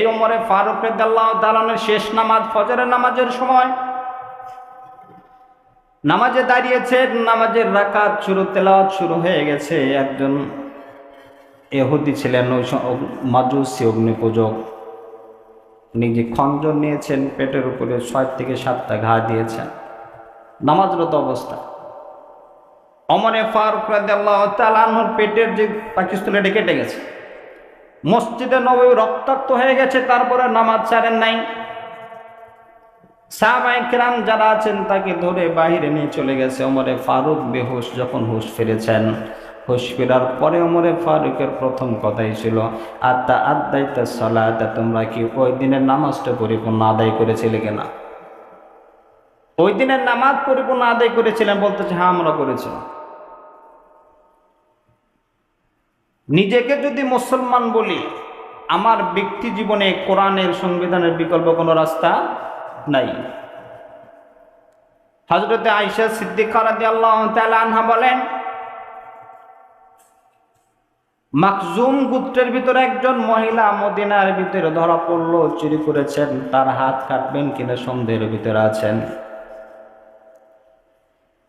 এই ওমরে ফারুক রাদিয়াল্লাহু তাআলা আনহু শেষ নামাজ ফজরের নামাজের সময় নামাজে দাঁড়িয়েছেন, নামাজের রাকাত শুরু, তেলাওয়াত শুরু হয়ে গেছে। একজন ইহুদি ছিলেন, ওই মাজুসী অগ্নিপূজক, নিজে খঞ্জন নিয়েছেন, পেটের উপরে ৬ থেকে ৭টা ঘা দিয়েছেন নামাজরত অবস্থা। ওমরে ফারুক রাদিয়াল্লাহু তাআলা আনহুর পেটের যে পাকিস্তানে কেটে গেছে, মসজিদে নববী রক্তাক্ত হয়ে গেছে, তারপরে নামাজ ছাড়েন নাই। সাহাবায়ে কেরাম যারা আছেন তাকে ধরে বাহিরে নিয়ে চলে গেছে। ওমরে ফারুক বেহুশ, যখন হুঁশ ফিরেছেন, হুঁশ ফেরার পরে ওমরে ফারুকের প্রথম কথাই ছিল, আত্তা আদাইতা সালাতা, তোমরা কি ওই দিনের নামাজটা পরিপূর্ণ আদায় করেছিলে কিনা? ওই দিনের নামাজ পরিপূর্ণ আদায় করেছিলেন? বলতেছে হ্যাঁ, আমরা করেছিলাম। নিজেকে যদি মুসলমান বলি, আমার ব্যক্তি জীবনে কোরআনের সংবিধানের বিকল্প কোনো রাস্তা নাই। হযরতে আয়েশা সিদ্দিকা রাদিয়াল্লাহু তাআলা আনহা বলেন, মাখজুম গোত্রের ভিতরে একজন মহিলা মদিনার ভিতরে ধরা পড়ল, চুরি করেছেন। তার হাত কাটবেন কিনা সন্দেহের ভিতরে আছেন।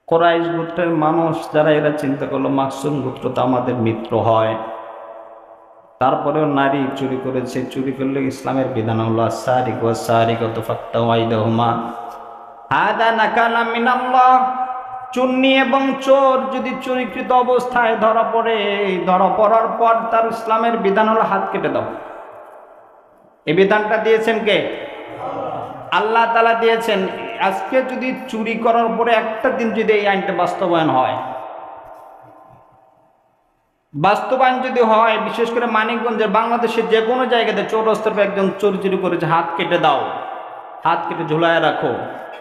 কুরাইশ গোত্রের মানুষ যারা, এরা চিন্তা করলো মাখজুম গোত্র তো আমাদের মিত্র হয়, তারপরেও নারী চুরি করেছে, চুরি করলে ইসলামের বিধান হলো আস-সারিক ওয়াস-সারিকাতু ফাকতাউ আইদাহুমা হাদা নাকালা মিনাল্লাহ। চুন্নি এবং চোর যদি চুরিকৃত অবস্থায় ধরা পড়ে, ধরা পড়ার পর তার ইসলামের বিধান হলো হাত কেটে দাও। এই বিধানটা দিয়েছেন কে? আল্লাহ তাআলা দিয়েছেন। আজকে যদি চুরি করার পরে একটা দিন যদি এই আইনটা বাস্তবায়ন হয়, যদি হয়, বিশেষ করে মানিকগঞ্জের, বাংলাদেশের যে কোনো জায়গাতে চৌরাস্তার একজন চুরি করেছে, হাত কেটে দাও, হাত কেটে ঝুলায় রাখো,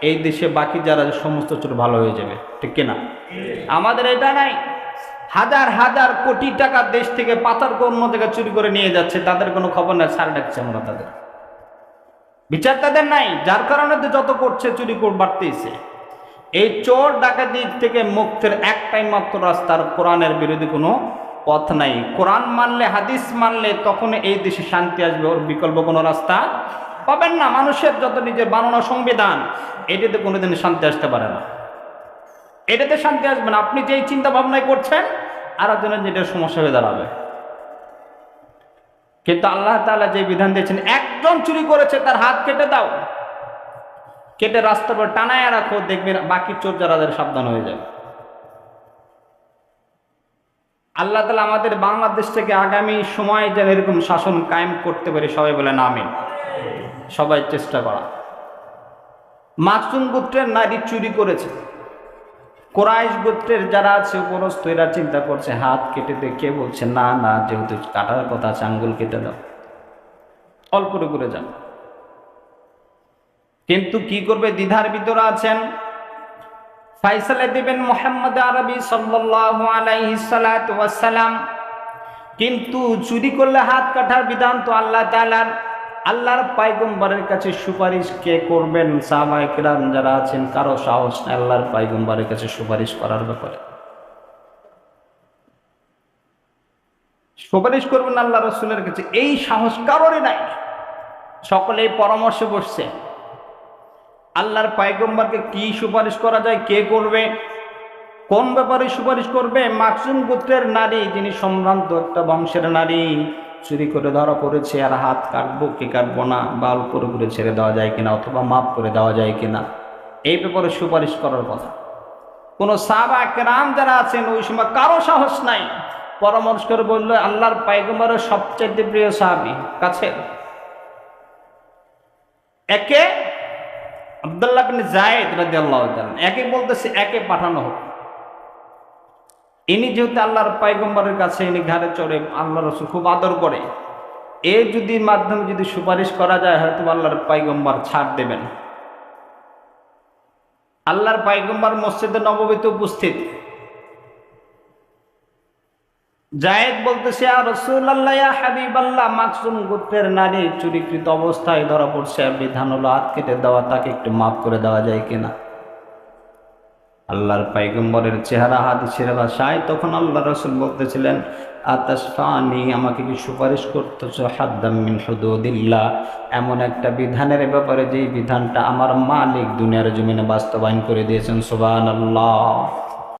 এই দেশে বাকি যারা সমস্ত চোর ভালো হয়ে যাবে, ঠিক কিনা? আমাদের এটা নাই। হাজার হাজার কোটি টাকা দেশ থেকে পাচার করে অন্য জায়গায় চুরি করে নিয়ে যাচ্ছে, তাদের কোনো খবর নাই, ছাড় ডাকছে আমরা, তাদের বিচার তাদের নাই। যার কারণে তো যত করছে, চুরি বাড়তেইছে। এই চোর ডাকাতি থেকে মুক্তির একটাই মাত্র রাস্তার কোরআনের বিরোধী কোনো পথ নাই। কোরআন মানলে, হাদিস মানলে তখন এই দেশে শান্তি আসবে, ওর বিকল্প কোনো রাস্তা পাবেন না। মানুষের যত নিজের বানানো সংবিধান, এটাতে কোনোদিন শান্তি আসতে পারে না, এটাতে শান্তি আসবে না। আপনি যেই চিন্তা ভাবনায় করছেন, আর একজনের যেটা সমস্যা হয়ে দাঁড়াবে। কিন্তু আল্লাহ তাআলা যে বিধান দিয়েছেন, একজন চুরি করেছে তার হাত কেটে দাও, কেটে রাস্তার পর টানায় রাখো, দেখবেন বাকি চোর যারা সাবধান হয়ে যাবে। আল্লাহ তাআলা আমাদের বাংলাদেশ থেকে আগামী সময়ে যেন এরকম শাসন কায়েম করতে পারে, সবাই বলেন আমিন। সবাই চেষ্টা করা। মাখজুম গোত্রের নারী চুরি করেছে, কুরাইশ গোত্রের যারা আছে উপরস্থ, এরা চিন্তা করছে হাত কেটে দিয়ে, কে বলছে না না, যেহেতু কাটার কথা আছে আঙ্গুল কেটে দাও, অল্প করে যান। কিন্তু কি করবে, দ্বিধার ভিতরে আছেন। ফাইসালা দিবেন মুহাম্মদ আরবি সাল্লাল্লাহু আলাইহি সাল্লাতু ওয়াসসালাম। কিন্তু চুরি করলে হাত কাটার বিধান তো আল্লাহ তাআলার, আল্লাহর পয়গম্বরের কাছে সুপারিশ কে করবেন? সাহাবায়ে কেরাম যারা আছেন, কারো সাহস নেই আল্লাহর পয়গম্বরের কাছে সুপারিশ করার ব্যাপারে। সুপারিশ করবেন আল্লাহ রাসূলের কাছে, এই সাহস কারোরই নাই। সকলেই পরামর্শে বসছে আল্লাহর পয়গম্বরকে কি সুপারিশ করা যায়, কে করবে, কোন ব্যাপারে সুপারিশ করবে? মাখজুম গোত্রের নারী, যিনি সম্ভ্রান্ত একটা বংশের নারী, চুরি করে ধরা পড়েছে, আর হাত কাটবো কি কাটবো না, বা অল্প করে ছেড়ে দেওয়া যায় কিনা, অথবা মাফ করে দেওয়া যায় কিনা, এই ব্যাপারে সুপারিশ করার কথা। কোনো সাহাবা কেরাম যারা আছেন ওই সময় কারো সাহস নাই। পরামর্শ করে বললো আল্লাহর পয়গম্বরের সবচেয়ে প্রিয় সাহাবী কাছে, একে আব্দুল্লাহ বিন যায়েদ রাদিয়াল্লাহু তাআলা, একে বলতেছে একে পাঠানো হোক। ইনি যেহেতু আল্লাহর পয়গম্বরের কাছে, ইনি ঘাড়ে চড়ে, আল্লাহ রাসূল খুব আদর করে, এর যদি মাধ্যমে যদি সুপারিশ করা যায়, হয়তো আল্লাহর পয়গম্বর ছাড় দেবেন। আল্লাহর পয়গম্বর মসজিদে নববীতে উপস্থিত। যায়েদ বলতেছে, ইয়া রাসূলুল্লাহ, ইয়া হাবিবাল্লাহ, মাখজুম গোত্রের নারী চুরিকৃত অবস্থায় ধরা পড়ছে, বিধান হলো হাত কেটে দেওয়া, তাকে একটু মাফ করে দেওয়া যায় কিনা? আল্লাহর পয়গম্বরের চেহারা হাদিসের ভাষায় তখন আল্লাহ রাসূল বলতেছিলেন, আতাশফানি, আমাকে কি সুপারিশ করতেছো, হাদ্দাম মিন হুদুদিল্লাহ, এমন একটা বিধানের ব্যাপারে যেই বিধানটা আমার মালিক দুনিয়ার জমিনে বাস্তবায়ন করে দিয়েছেন। সুবহানাল্লাহ।